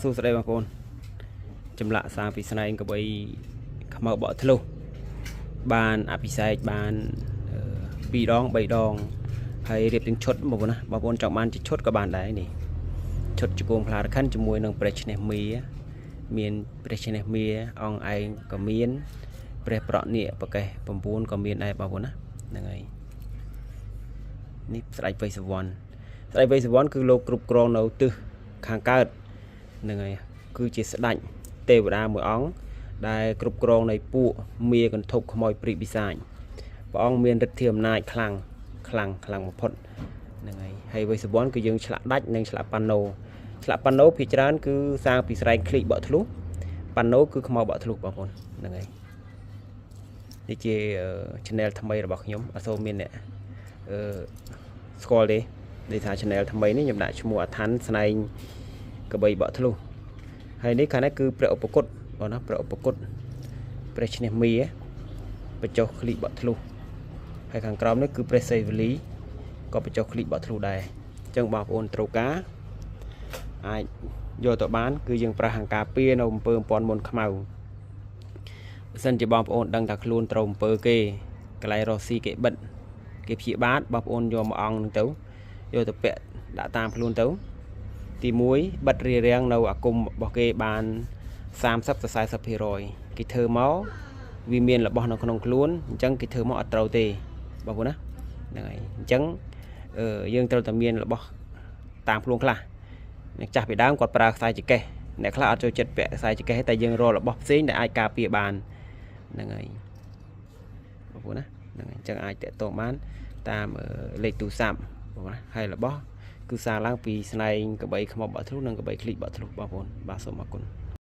សួស្តីបងប្អូនចម្លាក់សារពីស្នែងកបីខ្មៅបកធ្លុះបានអភិសេកបាន2 ដង 3 ដងហើយរៀបទាំងឈុតបងប្អូនណាបងប្អូនចង់បានជាឈុតក៏បានដែរនេះឈុតជង្គង់ផ្លារខិនជាមួយនឹងព្រះឈ្នះមាមានព្រះឈ្នះមាអង្គឯងក៏មានព្រះប្រក់នាគប្រកេះ9ក៏មានដែរបងប្អូនណាហ្នឹងហើយនេះស្ដេចវៃសវណ្ណគឺលោកគ្រប់គ្រងនៅទិសខាងកើតហ្នឹងហើយគឺជាស្ដេចទេវតាមួយអង្គដែលគ្រប់គ្រងនៃពួកមាកន្ធុកខ្មោចព្រីបិសាចព្រះអង្គមានឫទ្ធិអំណាចខ្លាំងបំផុតហ្នឹងហើយវៃសវណ្ណគឺយើងឆ្លាក់ដាច់និងឆ្លាក់ប៉ាណូភាគច្រើនគឺសាងពីស្រែកឃ្លីបកធ្លុះប៉ាណូគឺខ្មៅបកធ្លុះបងប្អូនហ្នឹងហើយនេះជា channel ថ្មីរបស់ខ្ញុំអត់សូវមានអ្នកស្គាល់ទេដែលថា channel ថ្មីនេះខ្ញុំដាក់ឈ្មោះអាថាន់ស្នែងកបីបកធ្លុះហើយនេះខាងនេះគឺព្រះឧបគុតបងណាព្រះឧបគុតព្រះឈ្នះមាបញ្ចុះឃ្លីបកធ្លុះហើយខាងក្រោមនេះគឺព្រះសីវលីក៏បញ្ចុះឃ្លីបកធ្លុះដែរអញ្ចឹងបងប្អូនត្រូវការអាចយកទៅបានគឺយើងប្រើហាងការពារនៅអំពើអំព័ន្ធមុនខ្មៅបើសិនជាបងប្អូនដឹងថាខ្លួនត្រូវអំពើគេកន្លែងរស់ស៊ីគេបិទគេព្យាបាទបងប្អូនយកមកអង្គនឹងទៅយកទៅពាក់ដាក់តាមខ្លួនទៅទី1បិទរារាំងនៅអាគមរបស់គេបាន30 ទៅ 40% គេធ្វើមកវាមានរបស់នៅក្នុងខ្លួនអញ្ចឹងគេធ្វើមកអត់ត្រូវទេបងប្អូនណាហ្នឹងហើយអញ្ចឹងយើងត្រូវតែមានរបស់តាមខ្លួនខ្លះអ្នកចាស់ពីដើមគាត់ប្រើខ្សែចង្កេះអ្នកខ្លះអត់ចូលចិត្តពាក់ខ្សែចង្កេះតែយើងរករបស់ផ្សេងដែលអាចការពារបានហ្នឹងហើយបងប្អូនណាហ្នឹងហើយអញ្ចឹងអាចតាក់ទងបានតាមលេខទូរស័ព្ទបងប្អូនណាហើយរបស់គឺសារឡើងពីស្នែងកបីខ្មោចបកធ្លុះនិងកបីឃ្លីបបកធ្លុះបងប្អូនបាទសូមអរគុណ